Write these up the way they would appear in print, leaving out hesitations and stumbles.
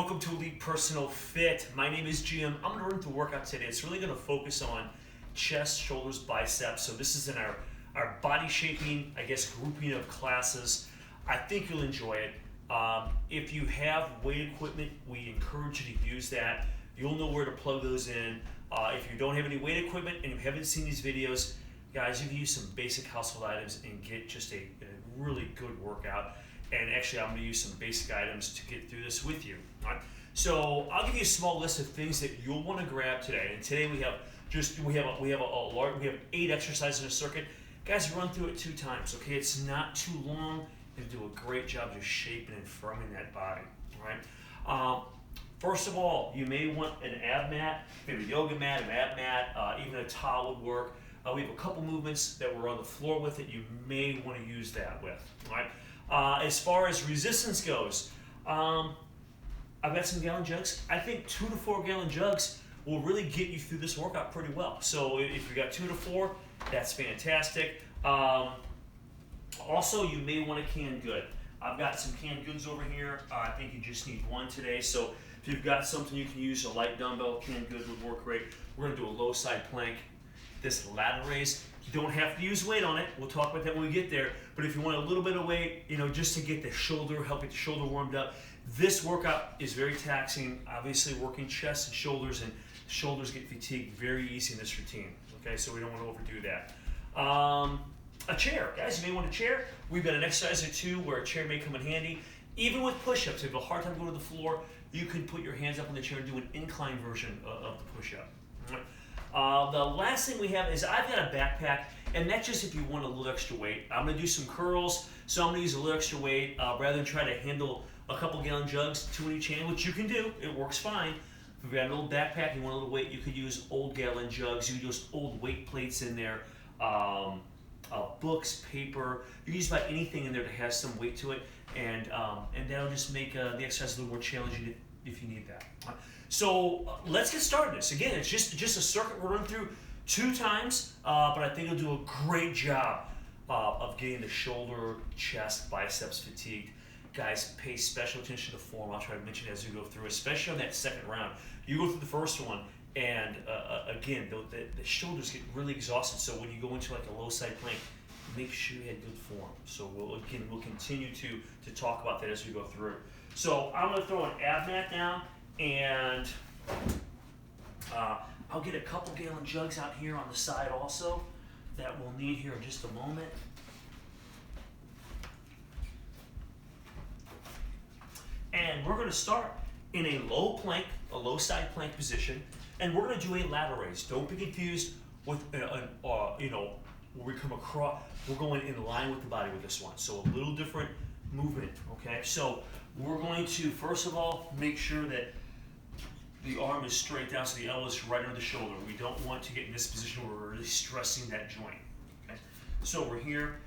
welcome to Elite Personal Fit. My name is Jim. I'm going to run through the workout today. It's really going to focus on chest, shoulders, biceps. So this is in our body shaping, I guess, grouping of classes. I think you'll enjoy it. If you have weight equipment, we encourage you to use that. You'll know where to plug those in. If you don't have any weight equipment and you haven't seen these videos, guys, you can use some basic household items and get just a really good workout. And actually, I'm going to use some basic items to get through this with you. All right? So I'll give you a small list of things that you'll want to grab today. And today we have 8 exercises in a circuit. Guys, run through it 2 times. Okay, it's not too long. You do a great job just shaping and firming that body. All right. First of all, you may want an ab mat, maybe a yoga mat, an ab mat, even a towel would work. We have a couple movements that we're on the floor with that you may want to use that with. All right. As far as resistance goes, I've got some gallon jugs. I think 2 to 4 gallon jugs will really get you through this workout pretty well. So if you got 2 to 4, that's fantastic. Also, you may want a canned good. I've got some canned goods over here. I think you just need 1 today. So if you've got something you can use, a light dumbbell, canned good would work great. We're going to do a low side plank. This lateral raise, you don't have to use weight on it. We'll talk about that when we get there. But if you want a little bit of weight, just to get the shoulder, help get the shoulder warmed up, this workout is very taxing. Obviously, working chest and shoulders get fatigued very easy in this routine. Okay, so we don't want to overdo that. A chair, guys, you may want a chair. We've got an exercise or 2 where a chair may come in handy. Even with push-ups, if you have a hard time going to the floor, you can put your hands up on the chair and do an incline version of the push-up. All right. The last thing we have is I've got a backpack, and that's just if you want a little extra weight. I'm going to do some curls, so I'm going to use a little extra weight rather than try to handle a couple gallon jugs, 2 in each hand, which you can do. It works fine. If you've got a little backpack and you want a little weight, you could use old gallon jugs. You can use old weight plates in there, books, paper. You can use about anything in there that has some weight to it, and that'll just make the exercise a little more challenging if you need that. So let's get started. This again, it's just a circuit we'll run through 2 times, but I think it'll do a great job of getting the shoulder, chest, biceps fatigued. Guys, pay special attention to form. I'll try to mention it as we go through, especially on that second round. You go through the first one, and again, the shoulders get really exhausted. So when you go into like a low side plank, make sure you had good form. So we'll continue to talk about that as we go through. So I'm going to throw an ab mat down, and I'll get a couple gallon jugs out here on the side also that we'll need here in just a moment. And we're going to start in a low plank, a low side plank position, and we're going to do a lateral raise. Don't be confused with where we come across. We're going in line with the body with this one, so a little different movement. Okay, so we're going to first of all make sure that the arm is straight down, so the elbow is right under the shoulder. We don't want to get in this position where we're really stressing that joint. Okay, so we're here.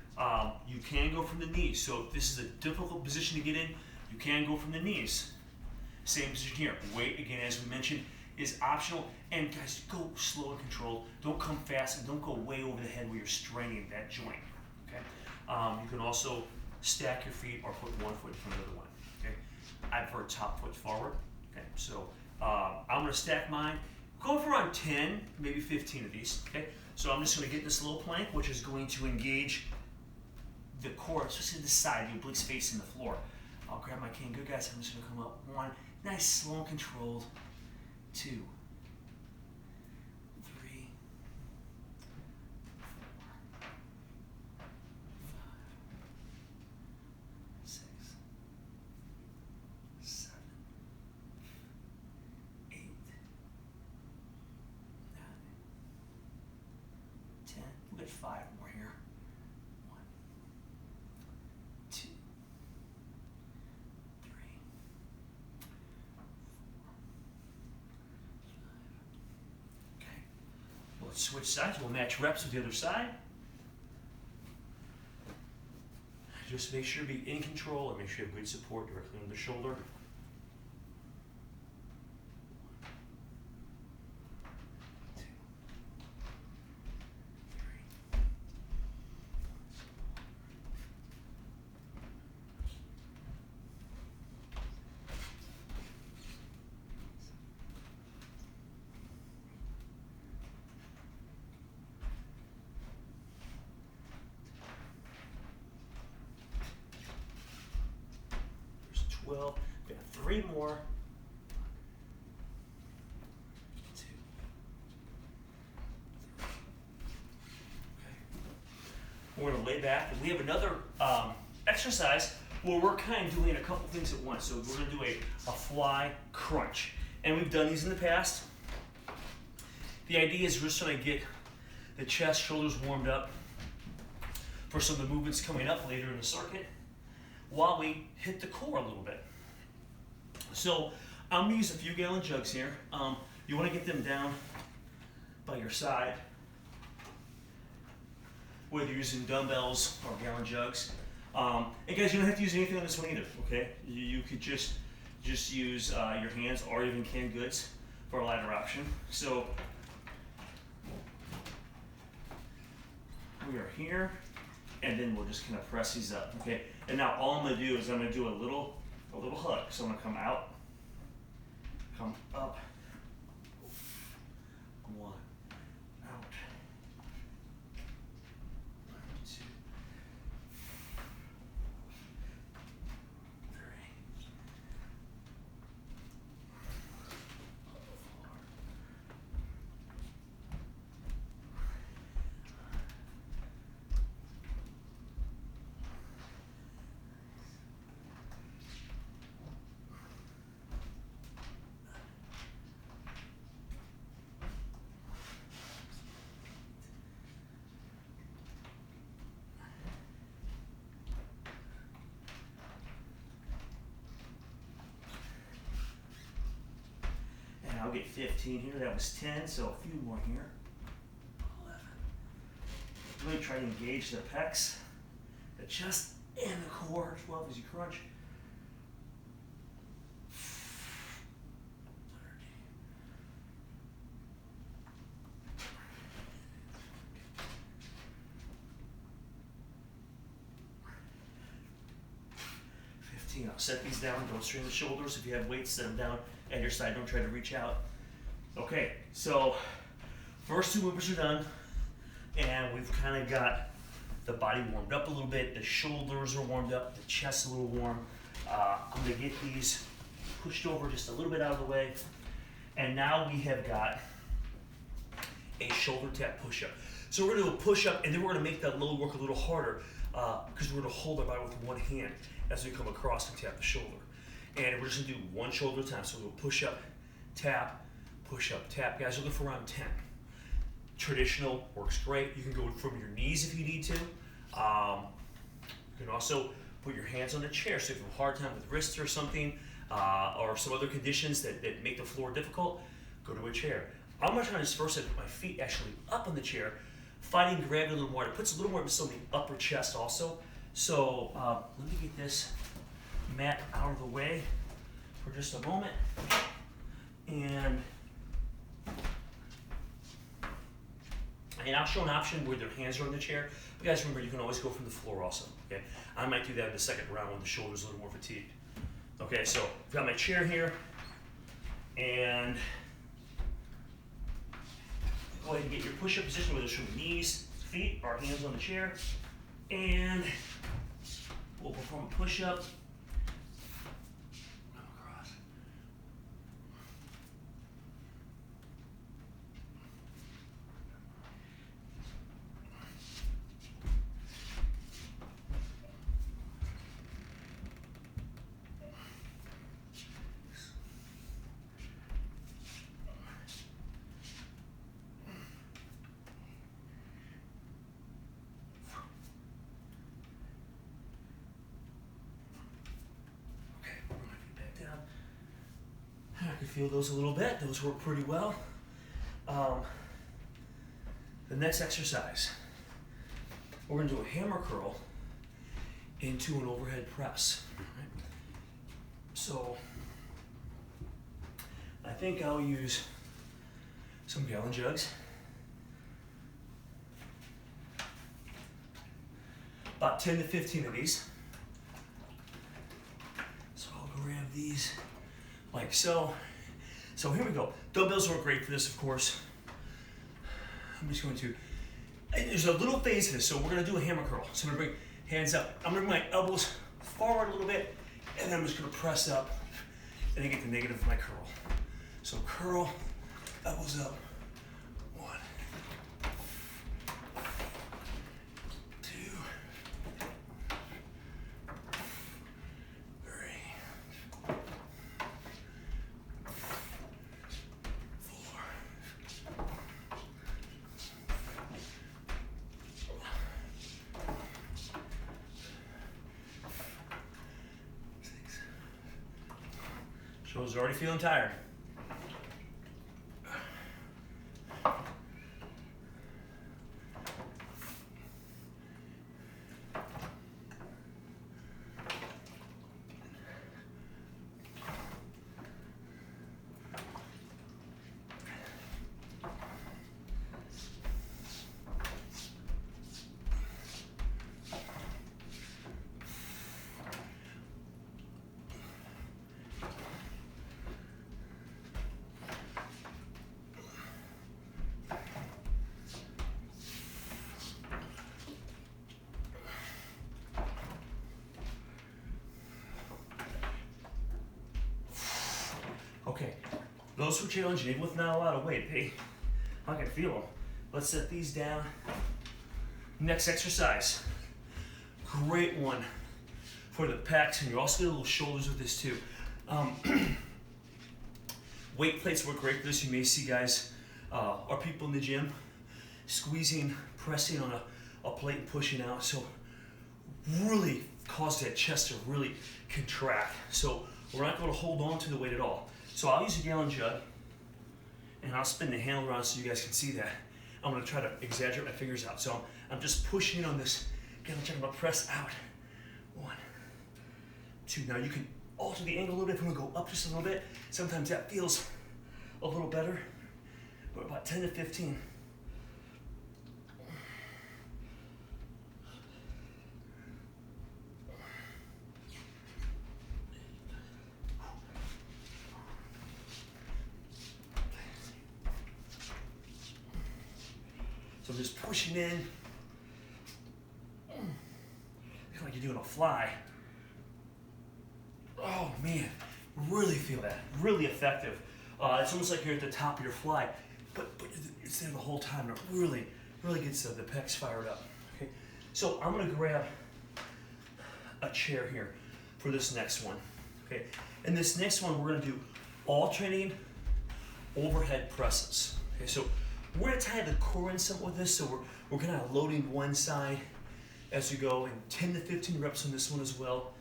You can go from the knees. So if this is a difficult position to get in, you can go from the knees. Same position here. Weight, again, as we mentioned, is optional. And guys, go slow and controlled. Don't come fast, and don't go way over the head where you're straining that joint. Okay. You can also stack your feet or put one foot in front of the other one. Okay. I prefer top foot forward. Okay. So I'm going to stack mine. Go for around 10, maybe 15 of these. Okay. So I'm just going to get this little plank, which is going to engage the core, especially the side, the obliques facing the floor. I'll grab my cane. Good, guys. I'm just going to come up. 1, nice, slow and controlled. 2, 3, 4, 5, 6, 7, 8, 9, 10. We'll get 5 more here. 1, 2, 3, 4. Okay. Let's switch sides. We'll match reps with the other side. Just make sure to be in control and make sure you have good support directly under the shoulder. 2, 3. 12. We got 3 more. 2. We're going to lay back, and we have another exercise where we're kind of doing a couple things at once. So we're going to do a fly crunch. And we've done these in the past. The idea is we're just trying to get the chest, shoulders warmed up for some of the movements coming up later in the circuit while we hit the core a little bit. So I'm going to use a few gallon jugs here. You want to get them down by your side, whether you're using dumbbells or gallon jugs. And guys, you don't have to use anything on this one either, okay? You could just use your hands or even canned goods for a lighter option. So we are here, and then we'll just kind of press these up, okay? And now all I'm gonna do is I'm gonna do a little hug. So I'm gonna come out, come up, 1, out, 2, 3, 4. I'll get 15 here. That was 10, so a few more here. 11. Really try to engage the pecs, the chest, and the core as well as you crunch. 15. I'll set these down. Don't strain the shoulders. If you have weights, set them down at your side. Don't try to reach out. Okay, so first 2 movements are done, and we've kind of got the body warmed up a little bit. The shoulders are warmed up. The chest's a little warm. I'm going to get these pushed over just a little bit out of the way. And now we have got a shoulder tap push-up. So we're going to do a push-up, and then we're going to make that load work a little harder because we're going to hold our body with one hand as we come across and tap the shoulder. And we're just going to do one shoulder at a time. So we'll push-up, tap, push-up, tap. Guys, look for around 10. Traditional works great. You can go from your knees if you need to. You can also put your hands on the chair. So if you have a hard time with wrists or something, or some other conditions that make the floor difficult, go to a chair. I'm going to try this first and put my feet actually up on the chair, fighting gravity a little more. It puts a little more emphasis on the upper chest also. So let me get this mat out of the way for just a moment. And I'll show an option where their hands are on the chair. But guys, remember, you can always go from the floor also. Okay, I might do that in the second round when the shoulder's a little more fatigued. Okay, so I've got my chair here, and go ahead and get your push-up position, whether it's from the knees, feet, or hands on the chair, and we'll perform a push-up. Across. I can feel those a little bit. Those work pretty well. The next exercise, we're going to do a hammer curl into an overhead press. Right? So I think I'll use some gallon jugs. About 10 to 15 of these. So I'll grab these like so. So here we go. Dumbbells work great for this, of course. I'm just going to, there's a little phase to this, so we're going to do a hammer curl. So I'm going to bring hands up. I'm going to bring my elbows forward a little bit, And then I'm just gonna press up and then get the negative of my curl. So curl, elbows up. 1, 2, 3, 4, 6. Shoulders already feeling tired. Okay, those who challenge me with not a lot of weight, hey, I can feel them. Let's set these down. Next exercise, great one for the pecs, and you also get a little shoulders with this too. Weight plates work great for this. You may see guys or people in the gym squeezing, pressing on a plate and pushing out. So really cause that chest to really contract. So we're not going to hold on to the weight at all. So I'll use a gallon jug, and I'll spin the handle around so you guys can see that. I'm going to try to exaggerate my fingers out. So I'm just pushing on this gallon jug. I'm going to press out. 1, 2. Now you can alter the angle a little bit if you want to go up just a little bit. Sometimes that feels a little better, but about 10 to 15. So I'm just pushing in. Feel like you're doing a fly. Oh man, really feel that. Really effective. It's almost like you're at the top of your fly, but it's there the whole time. And it really gets the pecs fired up. Okay, so I'm gonna grab a chair here for this next one. Okay, and this next one we're gonna do alternating overhead presses. Okay, so we're gonna tie the core in somewhat with this, so we're kind of loading one side as we go, and 10 to 15 reps on this one as well.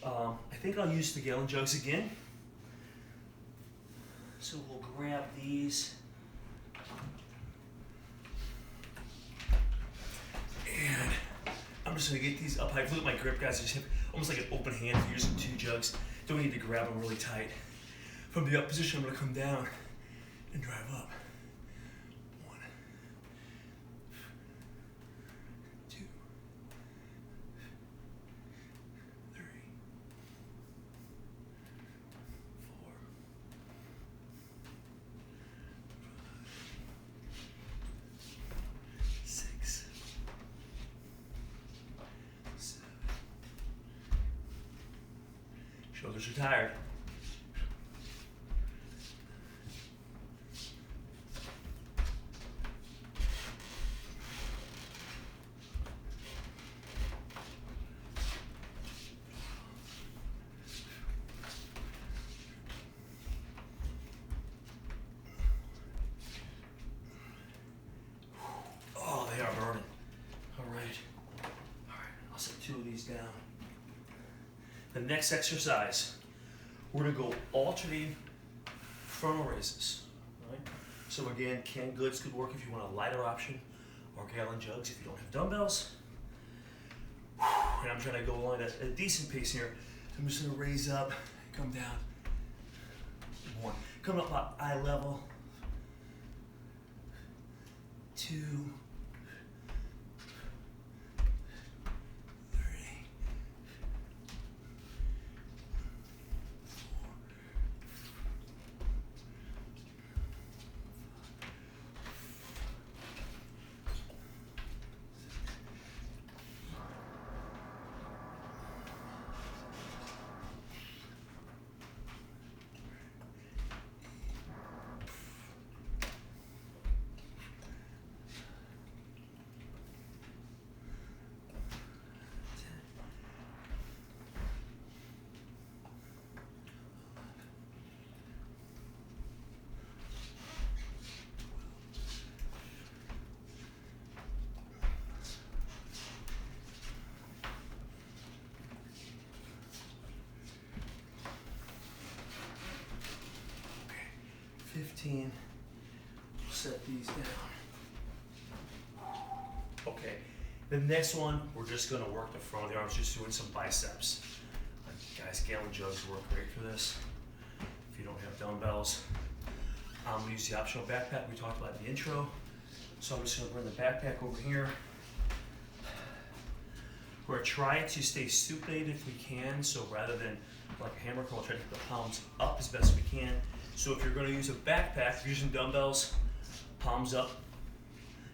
I think I'll use the gallon jugs again. So we'll grab these. And I'm just gonna get these up high. Look at my grip, guys. I just have almost like an open hand if you're using 2 jugs. Don't need to grab them really tight. From the up position, I'm gonna come down and drive up. 1, 2, 3, 4, 6, 7. Shoulders are tired. Down. The next exercise, we're going to go alternating frontal raises. Right? So again, canned goods could work if you want a lighter option, or gallon jugs if you don't have dumbbells. And I'm trying to go along at a decent pace here. I'm just going to raise up, come down. 1, come up about eye level. 2, 5, 15. Set these down. Okay, the next one, we're just gonna work the front of the arms, just doing some biceps. Guys, gallon jugs work great for this. If you don't have dumbbells, I'm gonna use the optional backpack we talked about in the intro. So I'm just gonna bring the backpack over here. We're gonna try to stay supinated if we can. So rather than like a hammer curl, try to get the palms up as best we can. So if you're gonna use a backpack, if you're using dumbbells, palms up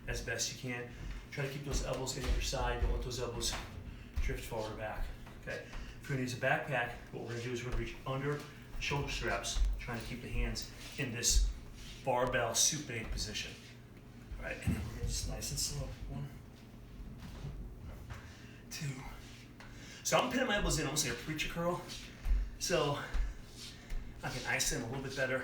as best you can. Try to keep those elbows in your side. Don't let those elbows drift forward or back. Okay. If you're gonna use a backpack, what we're gonna do is we're gonna reach under the shoulder straps, trying to keep the hands in this barbell supinated position. All right, and then we're gonna just nice and slow. 1, 2. So I'm pinning my elbows in almost like a preacher curl. So I can ice them a little bit better.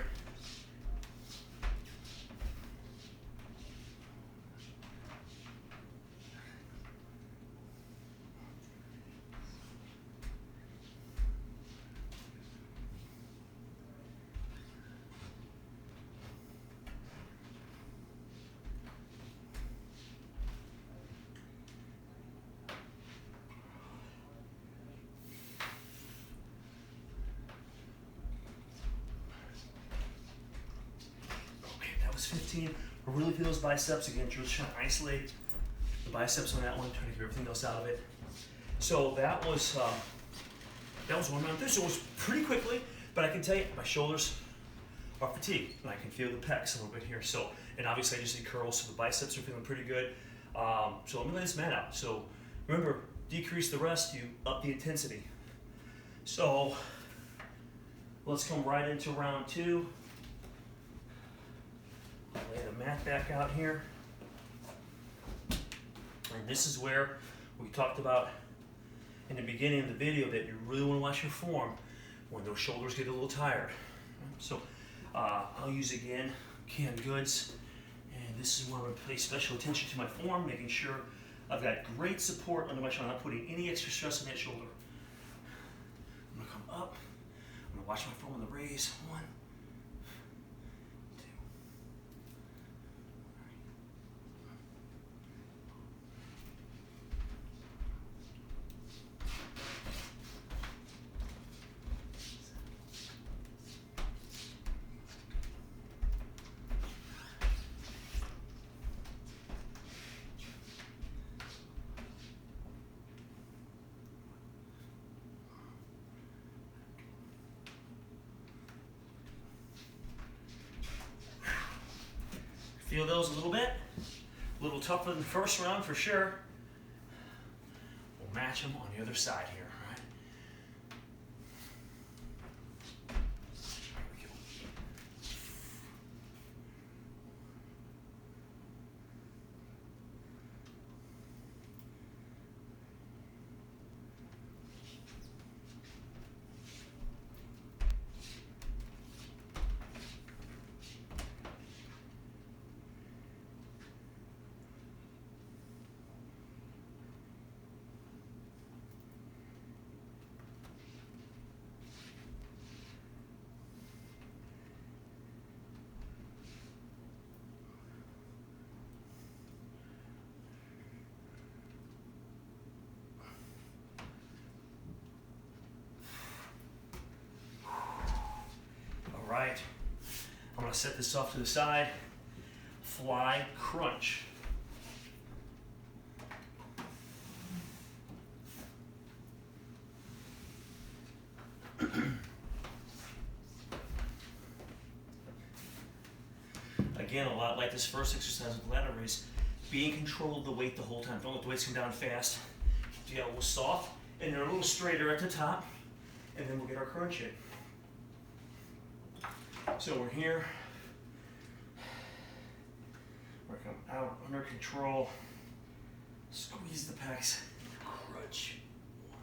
Okay, that was 15. We're really feeling those biceps again. Just trying to isolate the biceps on that one, trying to get everything else out of it. So that was one round through. So it was pretty quickly, but I can tell you my shoulders are fatigued, and I can feel the pecs a little bit here. So, and obviously I just need curls, so the biceps are feeling pretty good. So let me lay this mat out. So remember, decrease the rest, you up the intensity. So let's come right into round 2. I'll lay the mat back out here. And this is where we talked about in the beginning of the video that you really want to watch your form when those shoulders get a little tired. So I'll use again canned goods, and this is where I'm going to pay special attention to my form, making sure I've got great support under my shoulder, not putting any extra stress on that shoulder. I'm going to come up, I'm going to watch my form on the raise. 1, 2. Feel those a little bit. A little tougher than the first round for sure. We'll match them on the other side here, all right? There we go. Right, I'm going to set this off to the side. Fly crunch. Again, a lot like this first exercise with lateral raise, be in control of the weight the whole time. Don't let the weights come down fast. Keep the elbows soft, and they're a little straighter at the top, and then we'll get our crunch in. So we're here, we're come out under control, squeeze the pecs, crunch. 1.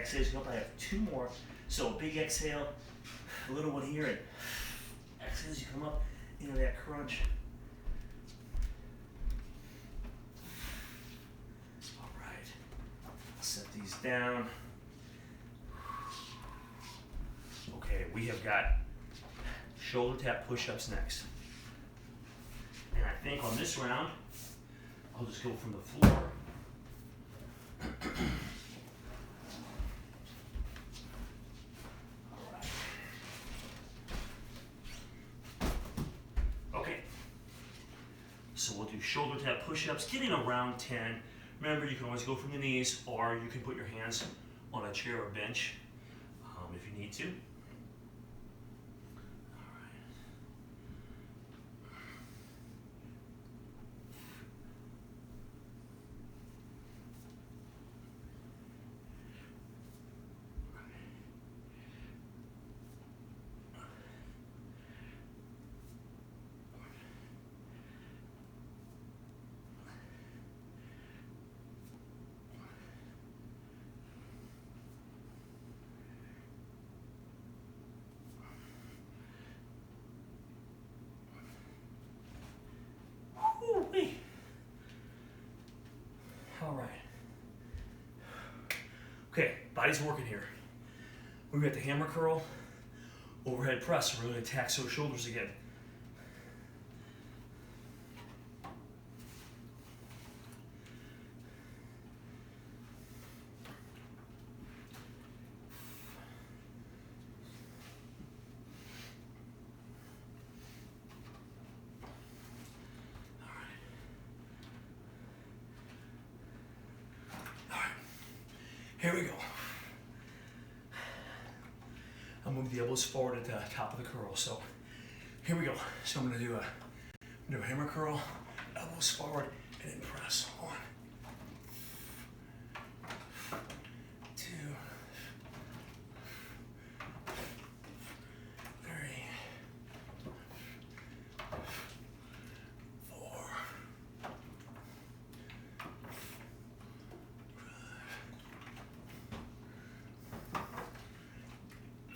exhale as you come up. I have 2 more. So a big exhale, a little one here, and exhale as you come up into that crunch. All right, I'll set these down. Okay, we have got shoulder tap push-ups next. And I think on this round, I'll just go from the floor. Okay, so we'll do shoulder tap push-ups, getting around 10. Remember, you can always go from the knees, or you can put your hands on a chair or bench if you need to. Woo-wee. All right. Okay, body's working here. We've got the hammer curl, overhead press. We're going to attack those shoulders again. Here we go. I'll move the elbows forward at the top of the curl. So here we go. So I'm going to do a hammer curl, elbows forward, and then press. 1, 2, 3, 4,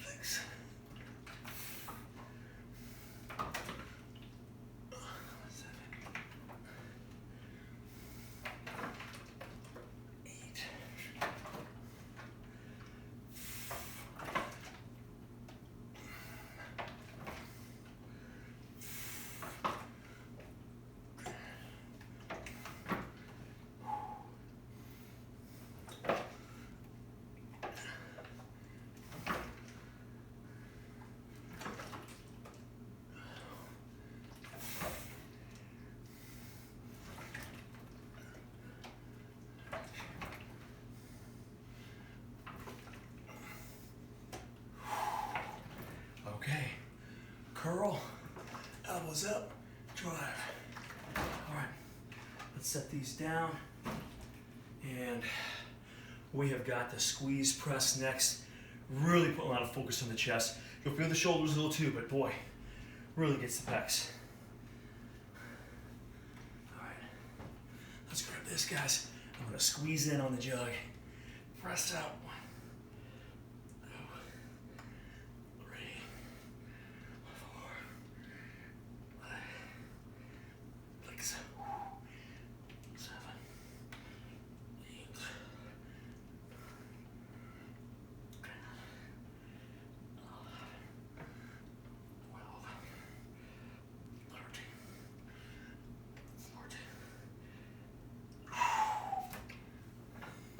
6, 7, 8, Okay, curl, elbows up, drive. All right, let's set these down. And we have got the squeeze press next. Really put a lot of focus on the chest. You'll feel the shoulders a little too, but boy, really gets the pecs. All right, let's grab this, guys. I'm gonna squeeze in on the jug. Press out. 1, 2, 3, 4, 5, 6, 7, 8, 10, 12, 13,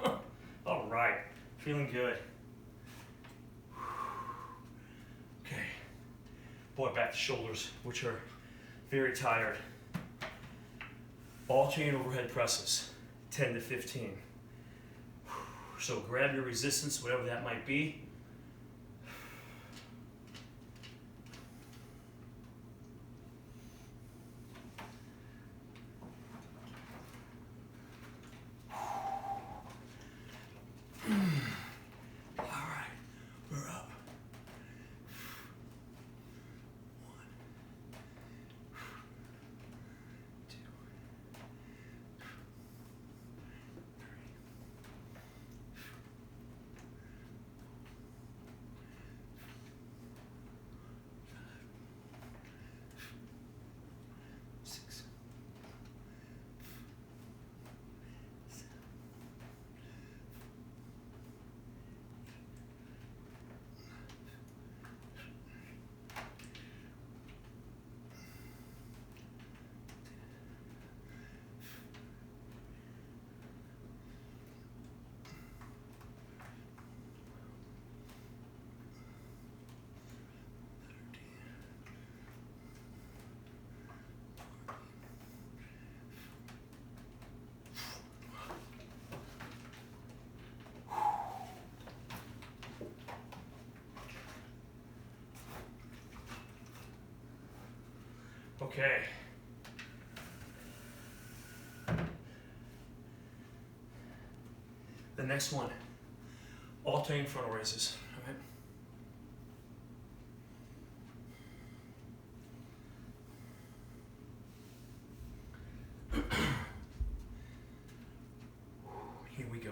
14. All right, feeling good. Okay, boy, back to shoulders, which are very tired. Ball chain overhead presses, 10 to 15. So grab your resistance, whatever that might be. All right, we're up. 1, 2, 3, 4, 5, 6, 7, 8, 9, 10. Okay. The next one, alternating frontal raises. All right. Here we go.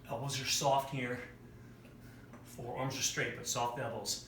Elbows are soft here. Forearms are straight, but soft elbows.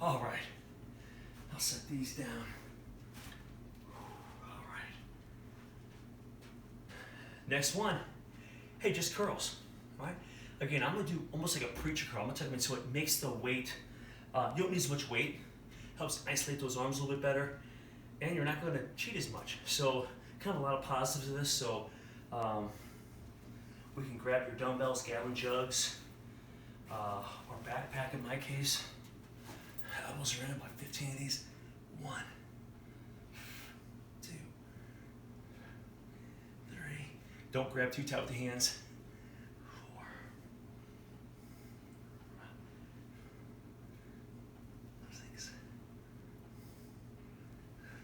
All right, I'll set these down. All right. Next one, hey, just curls, all right? Again, I'm gonna do almost like a preacher curl. I'm gonna tuck them in so it makes the weight, you don't need as much weight, helps isolate those arms a little bit better, and you're not gonna cheat as much. So kind of a lot of positives of this. So we can grab your dumbbells, gallon jugs, or backpack in my case. Elbows are in about 15 of these. 1, 2, 3. Don't grab too tight with the hands. 4, 6,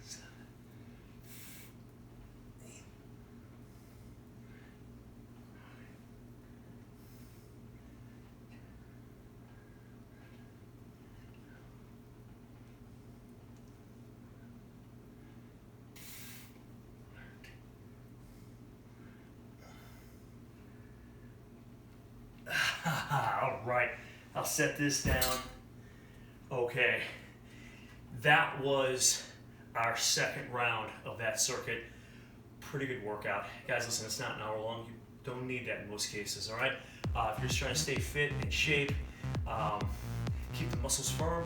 7, 8. All right, I'll set this down. Okay, that was our second round of that circuit. Pretty good workout. Guys, listen, it's not an hour long. You don't need that in most cases, all right? If you're just trying to stay fit and shape, keep the muscles firm.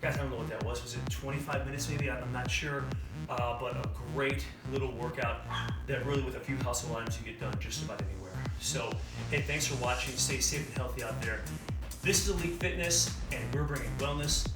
Guys, I don't know what that was. Was it 25 minutes maybe? I'm not sure. But a great little workout that really with a few hustle items you get done just about anywhere. So, hey, thanks for watching. Stay safe and healthy out there. This is Elite Fitness, and we're bringing wellness